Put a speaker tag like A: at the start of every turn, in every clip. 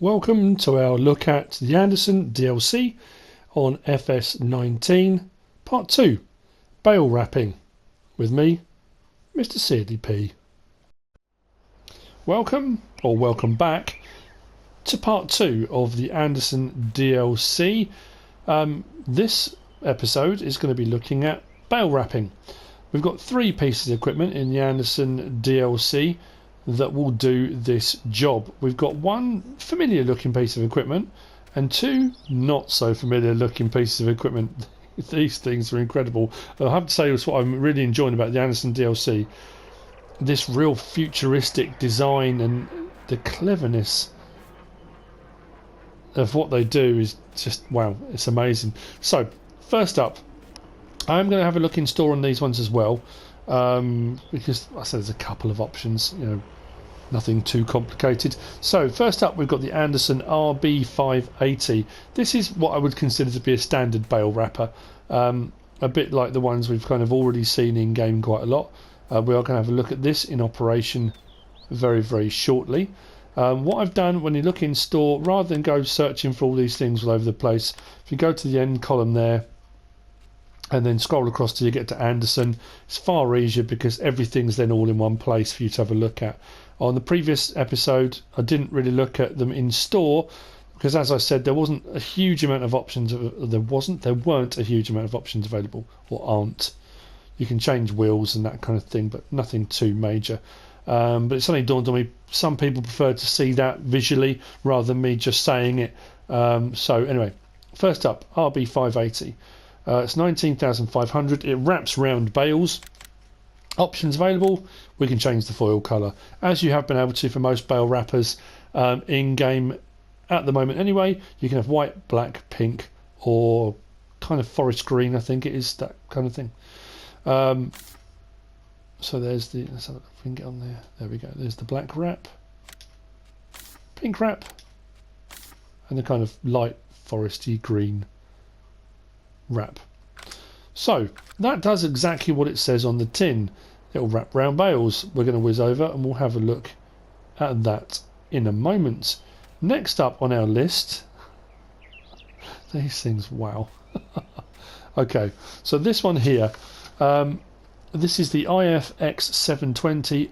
A: Welcome to our look at the Anderson DLC on FS19 Part 2, Bale Wrapping, with me, MrSealyp. Welcome, or welcome back, to Part 2 of the Anderson DLC. This episode is going to be looking at bale wrapping. We've got 3 pieces of equipment in the Anderson DLC that will do this job. We've got 1 familiar looking piece of equipment and 2 not so familiar looking pieces of equipment. These things are incredible. I have to say, that's what I'm really enjoying about the Anderson DLC. This real futuristic design and the cleverness of what they do is just, wow, it's amazing. So first up, I'm going to have a look in store on these ones as well, because I said there's a couple of options, you know, nothing too complicated. So first up, we've got the Anderson RB580. This is what I would consider to be a standard bale wrapper, a bit like the ones we've kind of already seen in game quite a lot. We are going to have a look at this in operation very shortly. What I've done when you look in store, rather than go searching for all these things all over the place, if you go to the end column there and then scroll across till you get to Anderson, it's far easier because everything's then all in one place for you to have a look at. On the previous episode, I didn't really look at them in store because, as I said, there wasn't a huge amount of options. There weren't a huge amount of options available, or aren't. You can change wheels and that kind of thing, but nothing too major. But it suddenly dawned on me, some people prefer to see that visually rather than me just saying it. So anyway, first up, RB580. It's 19,500. It wraps round bales. Options available, we can change the foil colour, as you have been able to for most bale wrappers in game at the moment anyway. You can have white, black, pink, or kind of forest green, I think it is, that kind of thing. So there's the, let's have a look if we can get on there. There we go, there's the black wrap, pink wrap, and the kind of light foresty green wrap. So that does exactly what it says on the tin. It'll wrap round bales. We're going to whiz over and we'll have a look at that in a moment. Next up on our list, these things, wow. Okay, so this one here, this is the IFX720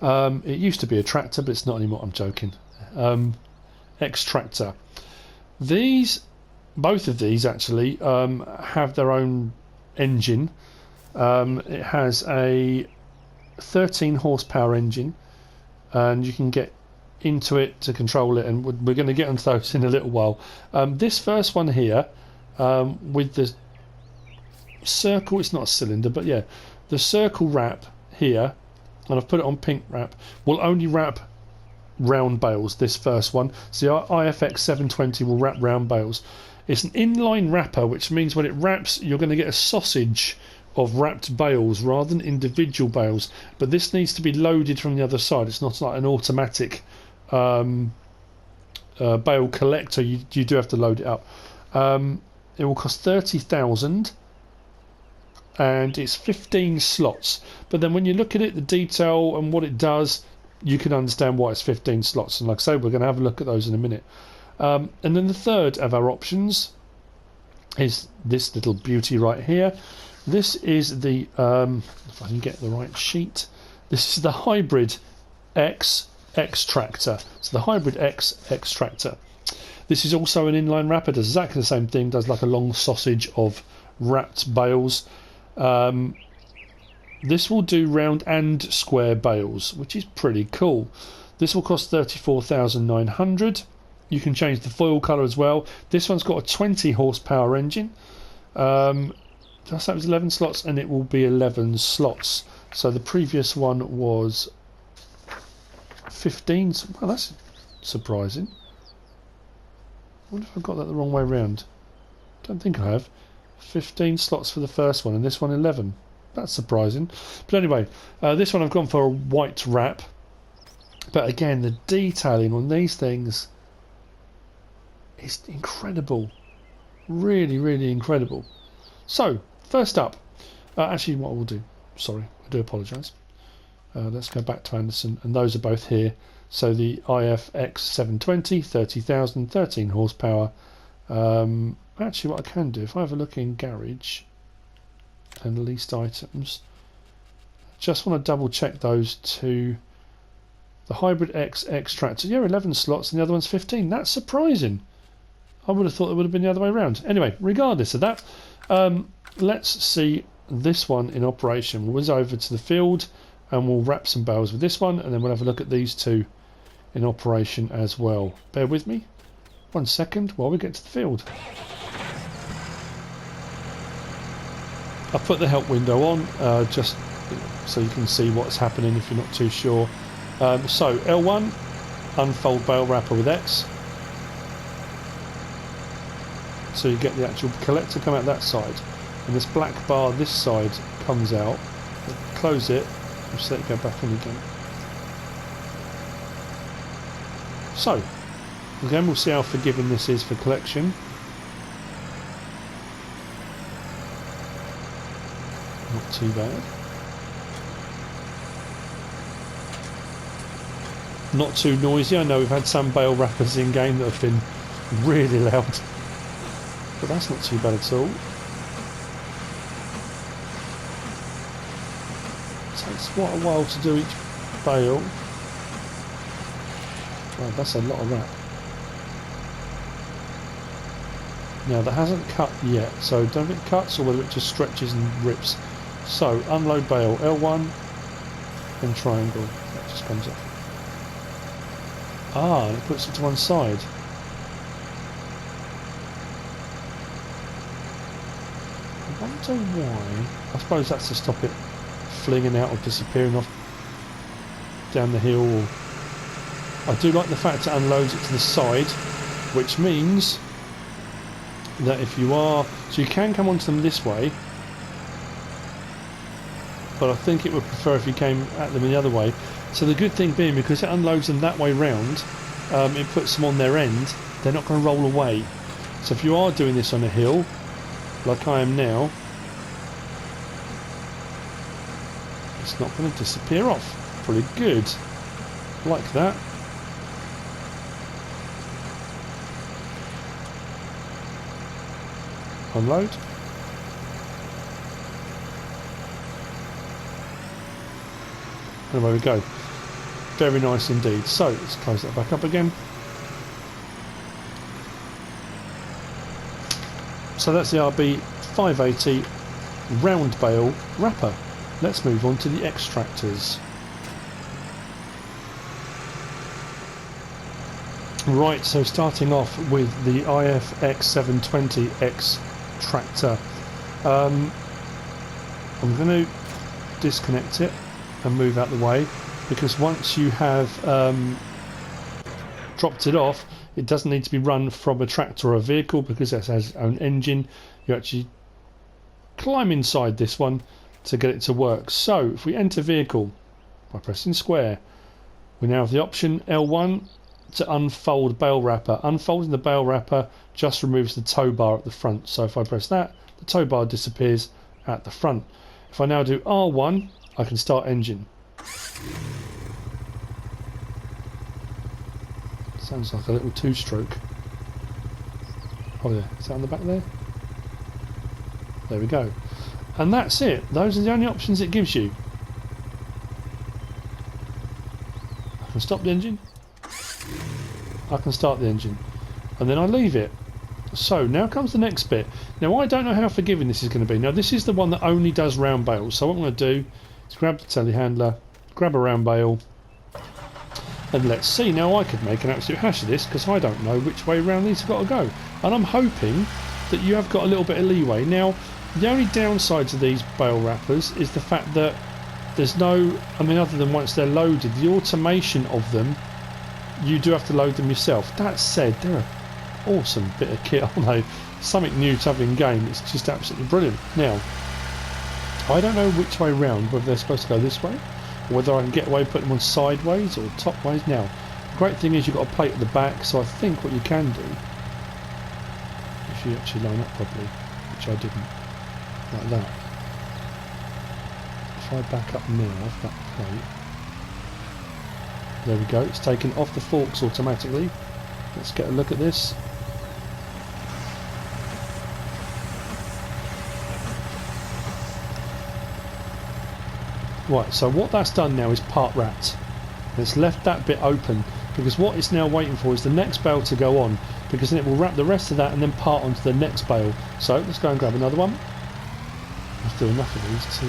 A: XTRACTOR. It used to be a tractor, but it's not anymore. I'm joking. Extractor. Both of these actually have their own engine. It has a 13 horsepower engine, and you can get into it to control it, and we're going to get onto those in a little while. This first one here, with the circle, it's not a cylinder, but yeah, the circle wrap here, and I've put it on pink wrap, will only wrap round bales. This first one, so the IFX720 will wrap round bales. It's an inline wrapper, which means when it wraps, you're going to get a sausage of wrapped bales rather than individual bales. But this needs to be loaded from the other side. It's not like an automatic bale collector. You do have to load it up. It will cost 30,000, and it's 15 slots. But then when you look at it, the detail and what it does, you can understand why it's 15 slots. And like I say, we're going to have a look at those in a minute. And then the third of our options is this little beauty right here. This is the, if I can get the right sheet, this is the Hybrid X Extractor. So the Hybrid X Extractor. This is also an inline wrapper, does exactly the same thing, does like a long sausage of wrapped bales. This will do round and square bales, which is pretty cool. This will cost 34,900. You can change the foil colour as well. This one's got a 20 horsepower engine. That was 11 slots, and it will be 11 slots. So the previous one was 15. Well, that's surprising. I wonder if I've got that the wrong way around. Don't think I have. 15 slots for the first one, and this one 11. That's surprising. But anyway, this one I've gone for a white wrap. But again, the detailing on these things is incredible. Really incredible. So first up, actually what I will do, sorry, I do apologise, Let's go back to Anderson, and those are both here. So the IFX720, 30,000, 13 horsepower. Actually, what I can do, if I have a look in garage and leased items, just want to double check those two. The hybrid X Extractor, yeah, 11 slots, and the other one's 15. That's surprising. I would have thought it would have been the other way around. Anyway, regardless of that, let's see this one in operation. We'll whiz over to the field and we'll wrap some bales with this one, and then we'll have a look at these two in operation as well. Bear with me 1 second while we get to the field. I've put the help window on just so you can see what's happening if you're not too sure. So L1, unfold bale wrapper with X. So you get the actual collector come out that side, and this black bar this side comes out. Close it, just let it go back in again. So again, we'll see how forgiving this is for collection. Not too bad. Not too noisy. I know we've had some bale wrappers in game that have been really loud, but that's not too bad at all. It takes quite a while to do each bale. Wow, that's a lot of wrap. Now that hasn't cut yet, so don't know if it cuts or whether it just stretches and rips. So unload bale, L1 and triangle. That just comes off. Ah, and it puts it to one side. I wonder why. I suppose that's to stop it flinging out or disappearing off down the hill. Or I do like the fact it unloads it to the side, which means that if you are, so you can come onto them this way, but I think it would prefer if you came at them the other way. So the good thing being, because it unloads them that way round, it puts them on their end, they're not going to roll away. So if you are doing this on a hill, like I am now, it's not going to disappear off. Pretty good. Like that. Unload. And away we go. Very nice indeed. So let's close that back up again. So that's the RB580 round bale wrapper. Let's move on to the Extractors. Right, so starting off with the IFX720 XTRACTOR. I'm going to disconnect it and move out the way, because once you have dropped it off, it doesn't need to be run from a tractor or a vehicle, because it has its own engine. You actually climb inside this one to get it to work. So if we enter vehicle by pressing square, we now have the option L1 to unfold bale wrapper. Unfolding the bale wrapper just removes the tow bar at the front. So if I press that, the tow bar disappears at the front. If I now do R1, I can start engine. Sounds like a little two-stroke. Oh yeah, is that on the back there? There we go. And that's it. Those are the only options it gives you. I can stop the engine. I can start the engine. And then I leave it. So now comes the next bit. Now I don't know how forgiving this is going to be. Now this is the one that only does round bales. So what I'm going to do is grab the telehandler, grab a round bale, and let's see. Now I could make an absolute hash of this, because I don't know which way round these have got to go. And I'm hoping that you have got a little bit of leeway. Now the only downside to these bale wrappers is the fact that there's no, I mean, other than once they're loaded, the automation of them, you do have to load them yourself. That said, they're an awesome bit of kit, aren't they? Something new to have in game. It's just absolutely brilliant. Now, I don't know which way round, whether they're supposed to go this way, or whether I can get away putting them on sideways or top ways. Now, the great thing is you've got a plate at the back, so I think what you can do, if you actually line up properly, which I didn't, like that. If I back up now off that plate, There we go, it's taken off the forks automatically. Let's get a look at this. Right, so what that's done now is part wrapped. It's left that bit open because what it's now waiting for is the next bale to go on, because then it will wrap the rest of that and then part onto the next bale. So let's go and grab another one. I've do enough of these to...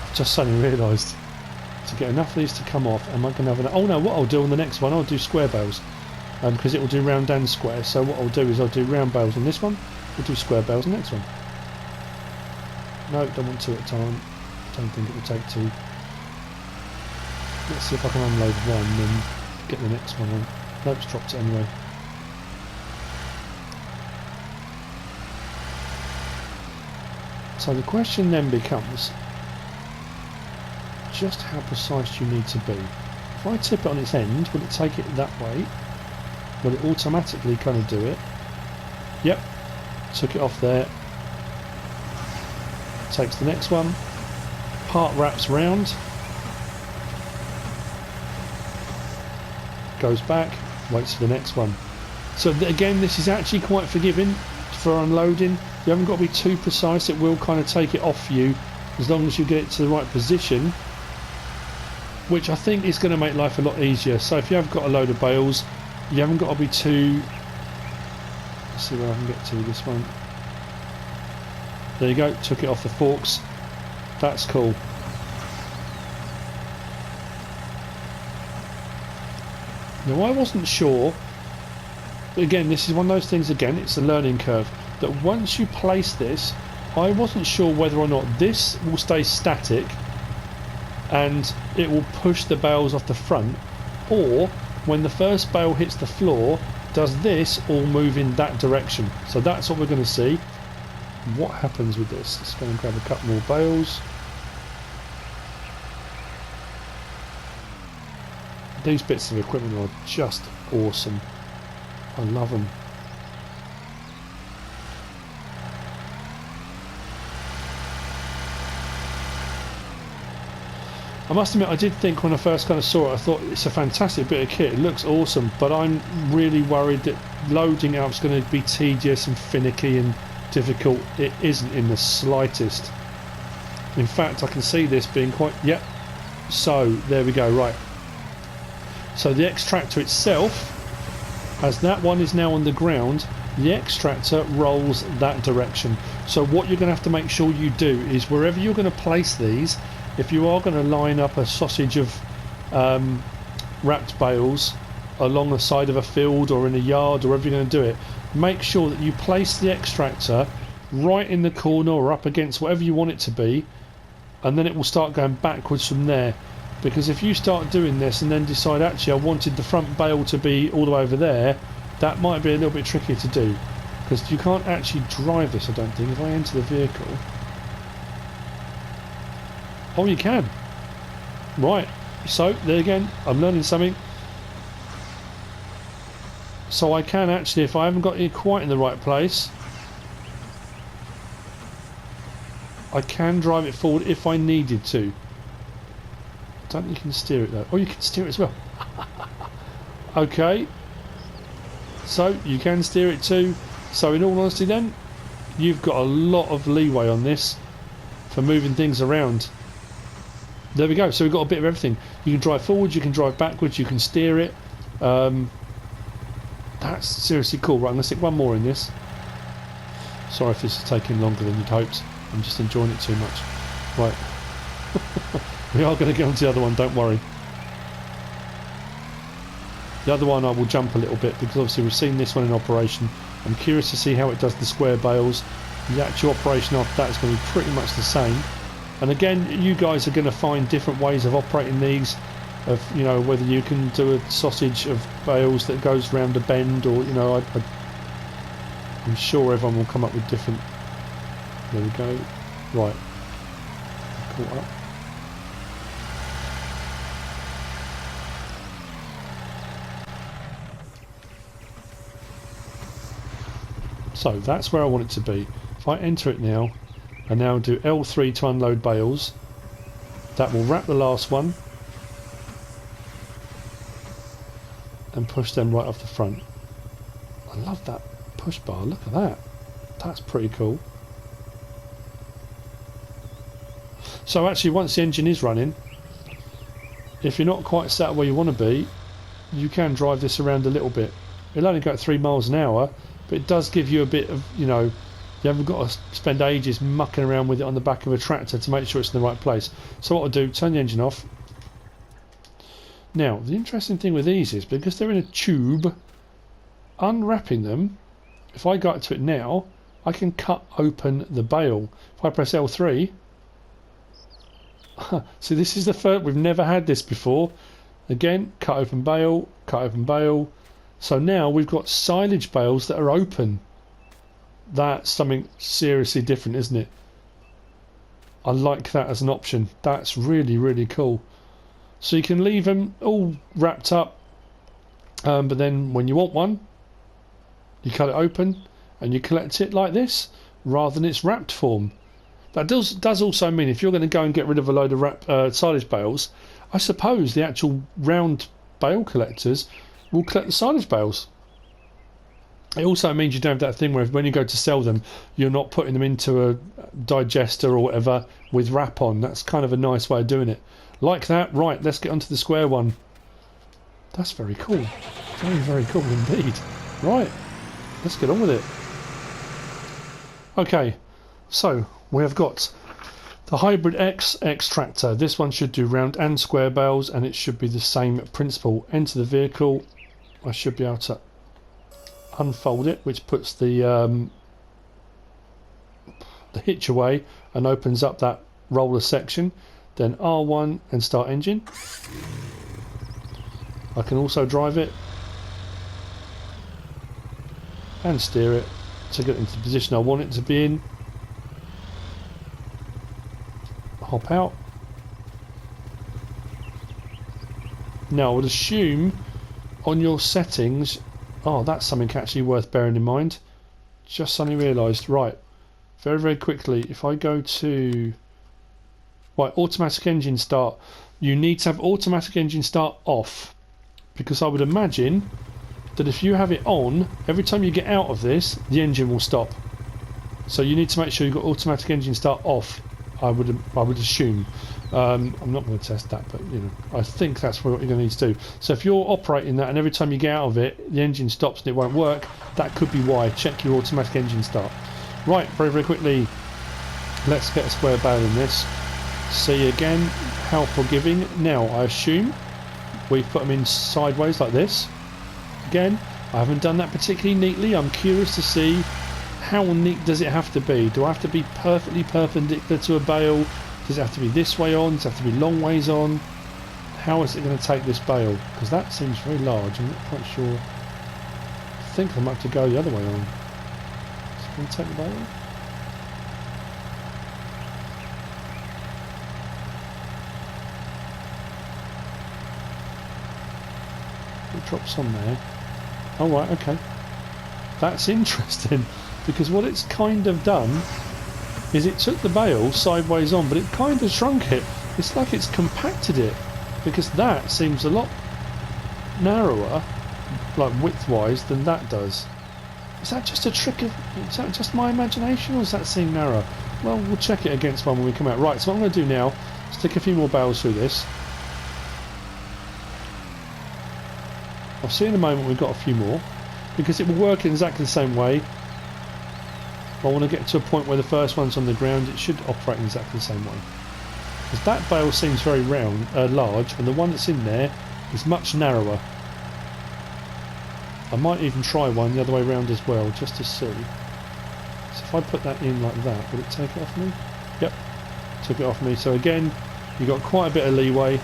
A: I've just suddenly realised to get enough of these to come off. Am I going to have an... Oh no, what I'll do on the next one, I'll do square bales, because it will do round and square. So what I'll do is I'll do round bales on this one, we'll do square bales on the next one. No, don't want two at a time. Don't think it will take two. Let's see if I can unload one and then get the next one on. Nope, it's dropped it anyway. So the question then becomes just how precise you need to be. If I tip it on its end, will it take it that way? Will it automatically kind of do it? Yep, took it off there. Takes the next one. Part wraps round, goes back, waits for the next one. So again, this is actually quite forgiving for unloading. You haven't got to be too precise. It will kind of take it off you as long as you get it to the right position, which I think is going to make life a lot easier. So if you have got a load of bales, you haven't got to be too... Let's see where I can get to this one. There you go, took it off the forks. That's cool. Now I wasn't sure, again this is one of those things, again it's a learning curve, that once you place this, I wasn't sure whether or not this will stay static and it will push the bales off the front, or when the first bale hits the floor, does this all move in that direction. So that's what we're going to see. What happens with this? Let's go and grab a couple more bales. These bits of equipment are just awesome. I love them. I must admit, I did think when I first kind of saw it, I thought it's a fantastic bit of kit, it looks awesome, but I'm really worried that loading out is going to be tedious and finicky and difficult. It isn't in the slightest. In fact, I can see this being quite... Yep. So, there we go, right. So the X-Tractor itself, as that one is now on the ground, the X-Tractor rolls that direction. So what you're going to have to make sure you do is wherever you're going to place these, if you are going to line up a sausage of wrapped bales along the side of a field or in a yard or wherever you're going to do it, make sure that you place the X-Tractor right in the corner or up against whatever you want it to be, and then it will start going backwards from there. Because if you start doing this and then decide actually I wanted the front bale to be all the way over there, that might be a little bit trickier to do, because you can't actually drive this, I don't think. If I enter the vehicle, oh you can, right. So there again, I'm learning something. So I can actually, if I haven't got it quite in the right place, I can drive it forward if I needed to. I don't think you can steer it though. Oh, you can steer it as well. Okay, so you can steer it too. So in all honesty then, you've got a lot of leeway on this for moving things around. There we go, so we've got a bit of everything. You can drive forwards, you can drive backwards, you can steer it. That's seriously cool. Right, I'm going to stick one more in this. Sorry if this is taking longer than you'd hoped. I'm just enjoying it too much. Right. We are going to get on to the other one, don't worry. The other one I will jump a little bit, because obviously we've seen this one in operation. I'm curious to see how it does the square bales. The actual operation after that is going to be pretty much the same. And again, you guys are going to find different ways of operating these, of, you know, whether you can do a sausage of bales that goes round a bend, or, you know, I'm sure everyone will come up with different. There we go. Right. Caught up. So that's where I want it to be. If I enter it now, and now do L3 to unload bales, that will wrap the last one. and push them right off the front. I love that push bar, look at that. That's pretty cool. So actually once the engine is running, if you're not quite sat where you want to be, you can drive this around a little bit. It'll only go at 3 miles an hour, but it does give you a bit of, you know, you haven't got to spend ages mucking around with it on the back of a tractor to make sure it's in the right place. So what I'll do, turn the engine off. Now, the interesting thing with these is, because they're in a tube, unwrapping them, if I go up to it now, I can cut open the bale. If I press L3, see, this is the first, we've never had this before. Again, cut open bale, cut open bale. So now we've got silage bales that are open. That's something seriously different, isn't it? I like that as an option. That's really, really cool. So you can leave them all wrapped up, but then when you want one, you cut it open and you collect it like this, rather than its wrapped form. That does also mean if you're going to go and get rid of a load of silage bales, I suppose the actual round bale collectors will collect the silage bales. It also means you don't have that thing where when you go to sell them, you're not putting them into a digester or whatever with wrap on. That's kind of a nice way of doing it. Like that. Right, let's get onto the square one. That's very cool. Very, very cool indeed. Right, let's get on with it. Okay, so we have got the hybrid X Extractor. This one should do round and square bales, and it should be the same principle. Enter the vehicle. I should be able to unfold it, which puts the hitch away and opens up that roller section. Then R1 and start engine. I can also drive it and steer it to get into the position I want it to be in. Hop out. Now I would assume on your settings, oh, that's something actually worth bearing in mind. Just suddenly realised. Right, very, very quickly, if I go to automatic engine start, you need to have automatic engine start off, because I would imagine that if you have it on, every time you get out of this, the engine will stop. So you need to make sure you've got automatic engine start off. I would assume. I'm not going to test that, but you know, I think that's what you're going to need to do. So if you're operating that and every time you get out of it, the engine stops and it won't work, that could be why. Check your automatic engine start. Right, very, very quickly, let's get a square bale in this. See again how forgiving. Now I assume we've put them in sideways like this. Again, I haven't done that particularly neatly. I'm curious to see how neat does it have to be. Do I have to be perfectly perpendicular to a bale? Does it have to be this way on? Does it have to be long ways on? How is it going to take this bale? Because that seems very large. I'm not quite sure. I think I might have to go the other way on. Is it going to take the bale? It drops on there. Oh right, okay. That's interesting, because what it's kind of done is it took the bale sideways on, but it kind of shrunk it. It's like it's compacted it, because that seems a lot narrower, like width-wise, than that does. Is that just a trick of... is that just my imagination, or does that seem narrow? Well, we'll check it against one when we come out. Right, so what I'm going to do now is stick a few more bales through this. I'll see in a moment we've got a few more, because it will work in exactly the same way. I want to get to a point where the first one's on the ground, it should operate in exactly the same way. Because that bale seems very large, and the one that's in there is much narrower. I might even try one the other way around as well, just to see. So if I put that in like that, would it take it off me? Yep, took it off me. So again, you've got quite a bit of leeway.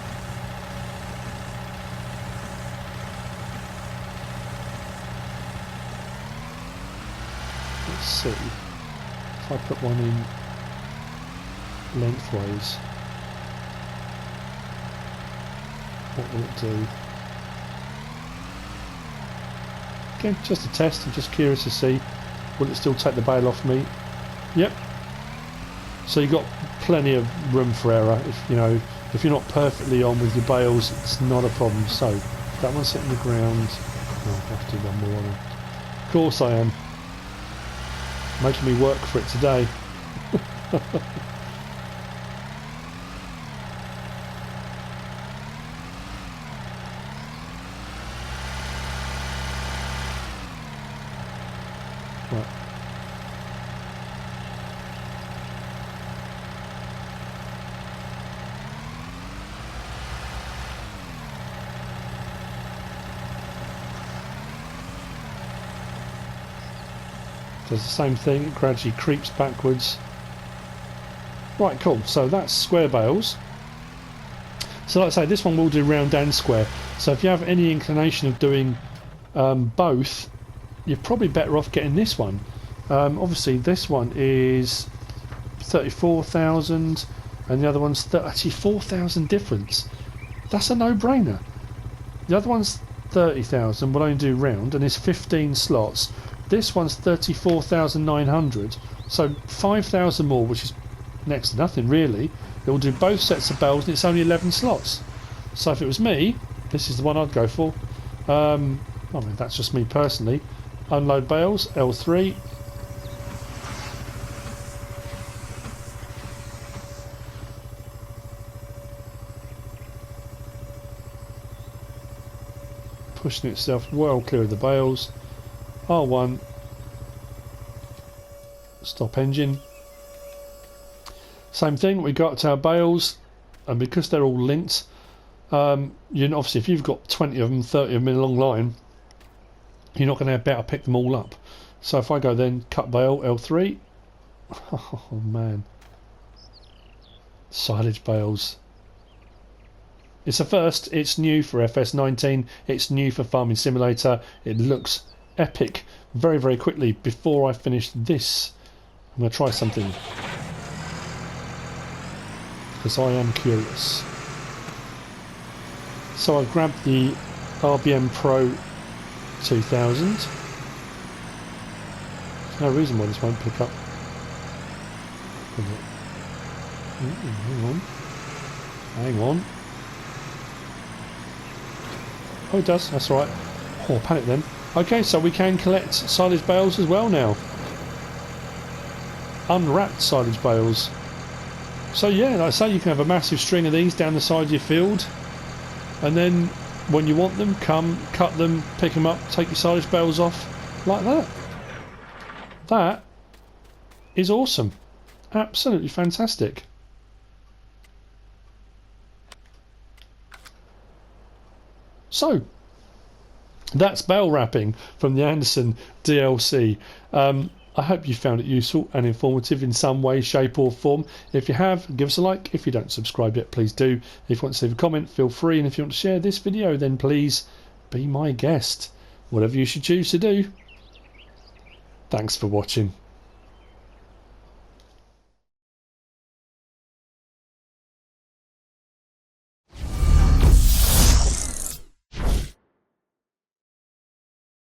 A: Let's see if I put one in lengthways, what will it do? Again, just a test. I'm just curious to see, will it still take the bale off me? Yep. So you've got plenty of room for error. If you know, if you're not perfectly on with your bales, it's not a problem. So That one's hitting the ground. Oh, I have to do one more on it. Of course I am. Making me work for it today. Right. Does the same thing, it gradually creeps backwards. Right, cool, so that's square bales. So like I say, this one will do round and square. So if you have any inclination of doing both, you're probably better off getting this one. Obviously this one is 34,000 and the other one's actually 4,000 difference. That's a no-brainer. The other one's 30,000, will only do round, and it's 15 slots. This one's 34,900, so 5,000 more, which is next to nothing really. It will do both sets of bells, and it's only 11 slots. So if it was me, this is the one I'd go for. I mean, that's just me personally. Unload bales, L3. Pushing itself well clear of the bales. R1. Stop engine. Same thing, we got our bales, and because they're all linked, you know, obviously if you've got 20 of them, 30 of them in a long line, you're not going to be able to pick them all up. So if I go then cut bale L3, oh man, silage bales. It's a first, it's new for FS19, it's new for Farming Simulator, it looks epic. Very, very quickly, before I finish this, I'm going to try something. Because I am curious. So I've grabbed the RBM Pro 2000. There's no reason why this won't pick up. Hang on. Hang on. Oh, it does. That's all right. Oh, panic then. Okay, so we can collect silage bales as well now. Unwrapped silage bales. So yeah, like I say, you can have a massive string of these down the side of your field, and then when you want them, come, cut them, pick them up, take your silage bales off, like that. That is awesome. Absolutely fantastic. So, that's bale wrapping from the Anderson DLC. I hope you found it useful and informative in some way, shape or form. If you have, give us a like. If you don't subscribe yet, please do. If you want to leave a comment, feel free. And if you want to share this video, then please be my guest. Whatever you should choose to do. Thanks for watching.